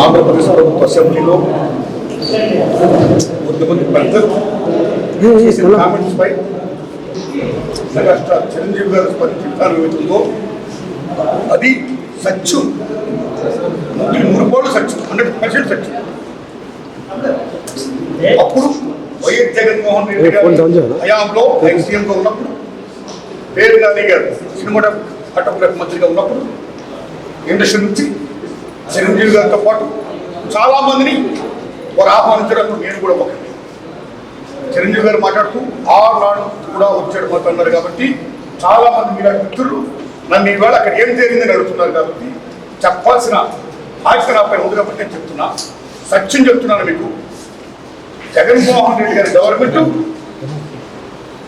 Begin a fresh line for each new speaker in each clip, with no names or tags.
ఆంధ్రప్రదేశ్ ప్రభుత్వ అసెంబ్లీలో కొంతమంది పెద్దలు చేసిన కామెంట్స్ పై మెగాస్టార్ చిరంజీవి గారు స్పందించిన విధానం ఏమవుతుందో అది సత్యం, 3 సత్యం, 100% సత్యం. అప్పుడు వైఎస్ జగన్మోహన్ రెడ్డి గారు హయాంలో సీఎంగా ఉన్నప్పుడు, పేరు నాని గారు సినిమాటోగ్రఫీ మంత్రిగా ఉన్నప్పుడు ఇండస్ట్రీ నుంచి చిరంజీవి గారితో పాటు చాలా మందిని వారు ఆహ్వానించడం, నేను కూడా ఒకటి. చిరంజీవి గారు మాట్లాడుతూ ఆనాడు కూడా వచ్చాడు మాతో అన్నారు కాబట్టి చాలా మంది మీరు మిత్రులు నన్ను ఈవేళ అక్కడ ఏం జరిగిందని అడుగుతున్నారు కాబట్టి చెప్పాల్సిన బాధ్యత నాపై ఉంది కాబట్టి నేను చెప్తున్నా, సత్యం చెప్తున్నాను మీకు. జగన్మోహన్ రెడ్డి గారి గవర్నమెంట్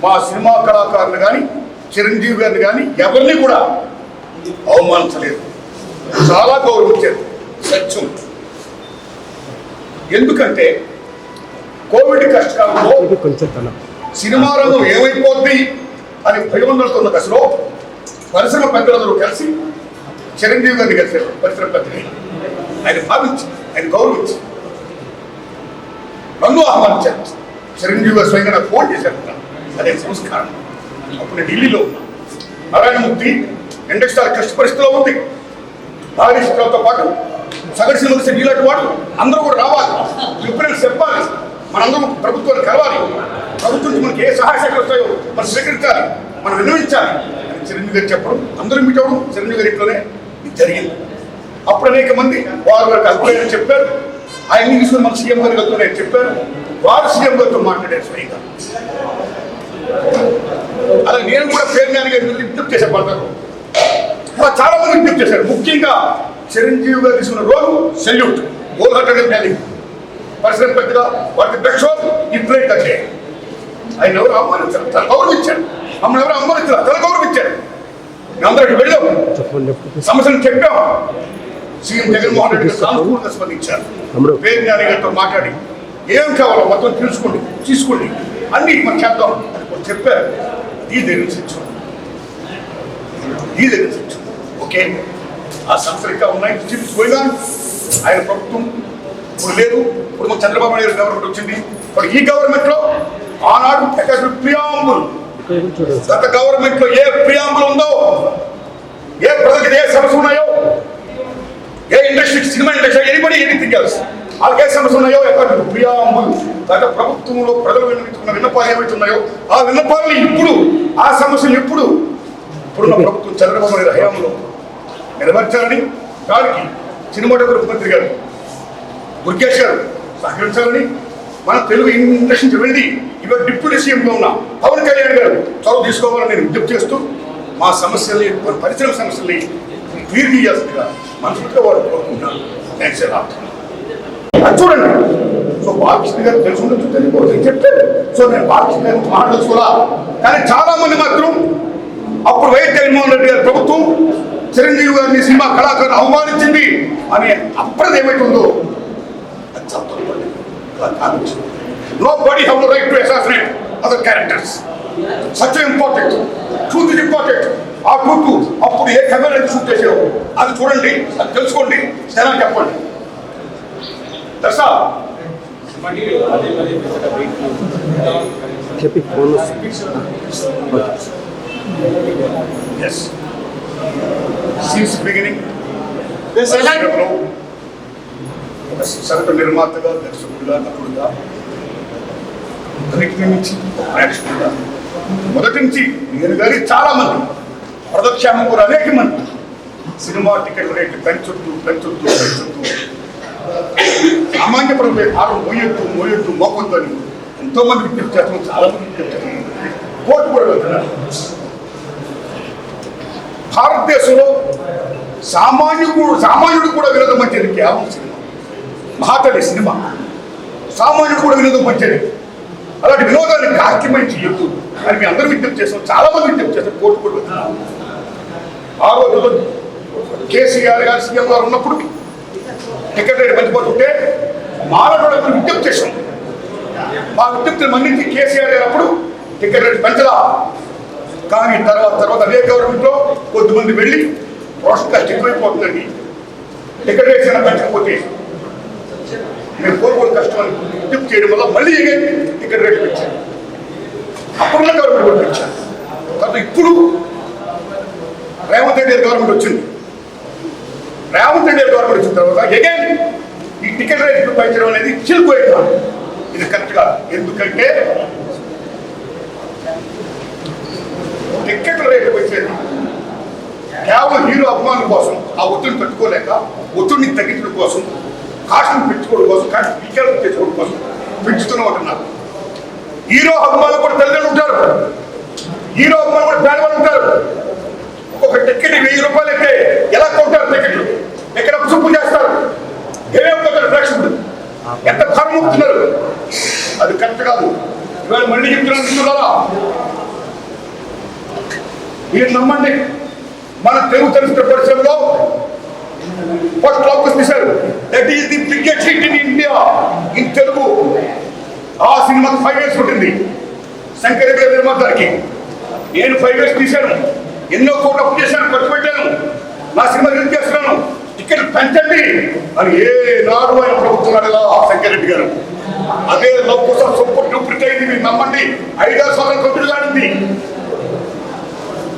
మా సినిమా కళాకారులు కానీ చిరంజీవి గారిని కానీ ఎవరిని కూడా అవమానించలేదు, చాలా గౌరవించారు. సత్యం. ఎందుకంటే కోవిడ్ కష్టకాలంలో సినిమా రంగం ఏమైపోద్ది అని భయవంతున్న దశలో పరిశ్రమ పెద్దలందరూ కలిసి చిరంజీవి గారిని కలిసారు. పరిశ్రమ పెద్దని ఆయన భావించి, ఆయన గౌరవించి నన్ను ఆహ్వానించారు. చిరంజీవి గారు స్వయంగా నాకు ఫోన్ చేశారు. అదే సంస్కారం. అప్పుడు ఢిల్లీలో ఉన్నా. నారాయణమూర్తి ఇండస్ట్రీ కష్ట పరిస్థితిలో ఉంది. నాగేశ్వరరావుతో పాటు సగటు సినిమా ఇలాంటి వాడు అందరూ కూడా రావాలి, ఎప్పుడైనా చెప్పాలి, మనందరూ ప్రభుత్వాన్ని కలవాలి, ప్రభుత్వం నుంచి మనకి ఏ సహాయ శాఖలు వస్తాయో మనం స్వీకరించాలి, మనం విన్నవించాలి అని చిరంజీవి గారు చెప్పడం, అందరూ మీట్ అవ్వడం చిరంజీవి గారి ఇంట్లోనే ఇది జరిగింది. అప్పుడు అనేక మంది వారు వారికి అభిప్రాయాలు చెప్పారు. ఆయన్ని తీసుకుని మన సీఎం గారి వెళ్తున్నాయని చెప్పారు. వారు సీఎం గారితో మాట్లాడారు స్వయంగా. అలా నేను కూడా పేరు నాని గారి విజ్ఞప్తి చేసే పడతాను. చాలా మంది విజ్ఞప్తి చేశారు. ముఖ్యంగా చిరంజీవి గారు తీసుకున్న role salute, whole hearted planning, పరిశ్రమ పెద్దగా వాటికి బెస్ట్ ఇట్లే కంటే ఆయన ఎవరు అవమానించారు, తన గౌరవించారు. మమ్మల్ని ఎవరు అవమానించారు, తన గౌరవించారు. అందరికి వెళ్ళాం, సమస్యలు చెప్పాం. సీఎం జగన్మోహన్ రెడ్డి సానుకూలంగా స్పందించారు. పేరు నాని గారితో మాట్లాడి ఏం కావాలో మొత్తం తీసుకోండి అన్ని మనం చేద్దాం అని చెప్పారు. ఈ దగ్గర సత్యం, ఈ దగ్గర సత్యం. ఓకే, ఆ సంస్థలు ఇంకా ఉన్నాయి, పోయినా ఆయన ప్రభుత్వం ఇప్పుడు లేదు. ఇప్పుడు మన చంద్రబాబు నాయుడు గవర్నమెంట్ వచ్చింది. ఇప్పుడు ఈ గవర్నమెంట్ లో ఆనాడు ప్రియాంబుల్, గత గవర్నమెంట్ లో ఏ ప్రియాంబుల్ ఉందో, ఏ ప్రజలకు ఏ సమస్యలు ఉన్నాయో, ఏ industry, cinema industry, anybody anything else, వాళ్ళకి ఏ సమస్యలు ఉన్నాయో ఎక్కడ ప్రియాంబుల్ గత ప్రభుత్వంలో ప్రజలు విన్నవించుకున్న విన్నపాలు ఏమైతున్నాయో ఆ విన్నపాలను ఇప్పుడు, ఆ సమస్యలు ఇప్పుడున్న ప్రభుత్వం చంద్రబాబు నాయుడు హయాంలో నెరవేర్చాలని, దానికి సినిమాటోగ్రఫీ మంత్రి గారు దుర్గేష్ గారు సహకరించాలని, మన తెలుగు ఇండస్ట్రీ నుంచి వెళ్ళి ఇవాళ డిప్యూటీ సీఎంగా ఉన్న పవన్ కళ్యాణ్ గారు చొరవ తీసుకోవాలని నేను విజ్ఞప్తి చేస్తూ మా సమస్యల్ని, మన పరిశ్రమ సమస్యల్ని క్లియర్ చేయాల్సిందిగా మనసుగా వారు కోరుకుంటున్నాను. థ్యాంక్స్ ఎలా చూడండి. సో బాలకృష్ణ గారు తెలుసుకుంటూ తెలియకపోతే చెప్పారు. సో నేను బాలకృష్ణ గారు మాట్లాడుకోవాలా, కానీ చాలా మంది మాత్రం అప్పుడు వైఎస్ జగన్మోహన్ రెడ్డి గారి ప్రభుత్వం చిరంజీవి గారిని సినిమా కళాకారులు అవమానించింది అనే అప్రద ఏమైతుందో అది తప్పదు. Nobody have the right to assassinate other characters. Such an important truth is important. ఆ ట్రూత్ అప్పుడు ఏ కెమెరా అయితే షూట్ చేసావు అది చూడండి, అది తెలుసుకోండి, ఎలా చెప్పండి. దశ yes since beginning సగటు నిర్మాతగా, దర్శకుడుగా, నటుడుగా, అన్నిటి నుంచి ప్రేక్షకుడుగా మొదటి నుంచి నేను కానీ చాలా మంది ప్రదక్షామం కూడా అనేక మంది సినిమా టికెట్ రేట్లు పెంచుతూ సామాన్య ప్రజలు ఆరు మోయొద్దు మోకొద్దు అని ఎంతో మంది విజ్ఞప్తి చేస్తాం. చాలా మంది విజ్ఞప్తి కోర్టు కూడా వెళ్తున్నారు. భారతదేశంలో సామాన్యుడు కూడా వినోదం మంచిది కేవలం సినిమా. మహాతల్లి సినిమా సామాన్యుడు కూడా వినోదం మంచిది. అలాంటి వినోదాన్ని కాస్ట్యూమైజ్ చేయొద్దు అని మీ అందరూ విజ్ఞప్తి చేస్తాం. చాలా మంది విజ్ఞప్తి చేస్తాం. కోర్టు కూడా వెళ్తున్నారు. ఆ రోజుల్లో కేసీఆర్ గారు సీఎం గారు ఉన్నప్పుడు టికెట్ రేటు పెంచిపోతుంటే మానవుడు విజ్ఞప్తి చేసాం. మా విజ్ఞప్తిని మన్నించి కేసీఆర్ గారు అప్పుడు టికెట్ రేటు పెంచలా. కానీ తర్వాత అదే గవర్నమెంట్లో కొద్దిమంది వెళ్ళి ప్రోత్సాహం ఎక్కువైపోతుందండి, టికెట్ రేట్స్ అయినా పెంచకపోతే మేము కోరుకోని కష్టం అని విజ్ఞప్తి చేయడం వల్ల మళ్ళీ టికెట్ రేట్లు పెంచారు. అప్పుడున్న గవర్నమెంట్ కూడా పెంచారు. తర్వాత ఇప్పుడు రేవంత్ రెడ్డి గవర్నమెంట్ వచ్చింది. రేవంత్ రెడ్డి గవర్నమెంట్ వచ్చిన తర్వాత అగైన్ ఈ టికెట్ రేట్లు పెంచడం అనేది చిల్లిపోయేది. ఇది కరెక్ట్ కాదు. ఎందుకంటే టికెట్ల రేట్లు పెంచేది కేవలం హీరో అభిమానుల కోసం, ఆ ఒత్తిడిని తట్టుకోలేక ఒత్తిడిని తగ్గించడం కోసం, కాస్ట్ని పెంచుకోవడం కోసం, కాస్ట్ టికెట్లు తెచ్చుకోవడం కోసం పెంచుతూనే ఉంటున్నారు. హీరో అభిమానులు కూడా తల్లిదండ్రులు ఉంటారు, హీరో అభిమానులు కూడా పేదవాళ్ళు ఉంటారు. ఒక్కొక్క టికెట్ 1000 రూపాయలు అయితే ఎలా కొంటారు టికెట్లు? ఎక్కడ చూపు చేస్తారు? ఏమేమి పోతారు ప్రేక్షకుడు? ఎంత కరుముతున్నారు? అది కరెక్ట్ కాదు. ఇవాళ మళ్ళీ చెప్తున్నారా, మీరు నమ్మండి, మన తెలుగు చరిత్ర పరిశ్రమలో ఫస్ట్ లాక్ తీశారు. That is the biggest hit in India in Telugu. ఆ సినిమాకి 5 years ఉంటుంది శంకర్ గారి నిర్మాతకి. నేను 5 years తీశాను, ఎన్నో కోట్లు అప్పు చేశాను, ఖర్చు పెట్టాను, నా సినిమా రిలీజ్ చేస్తున్నాను, టికెట్ పెంచండి అని ఏ నాడు ఆయన ప్రభుత్వం అడగా శంకర్ రెడ్డి గారు. అదే లవ్ కోసం సొప్పు డూప్లికేట్ అయింది, మీరు నమ్మండి. 5 సంవత్సరాలు కంప్లీట్ కాడింది.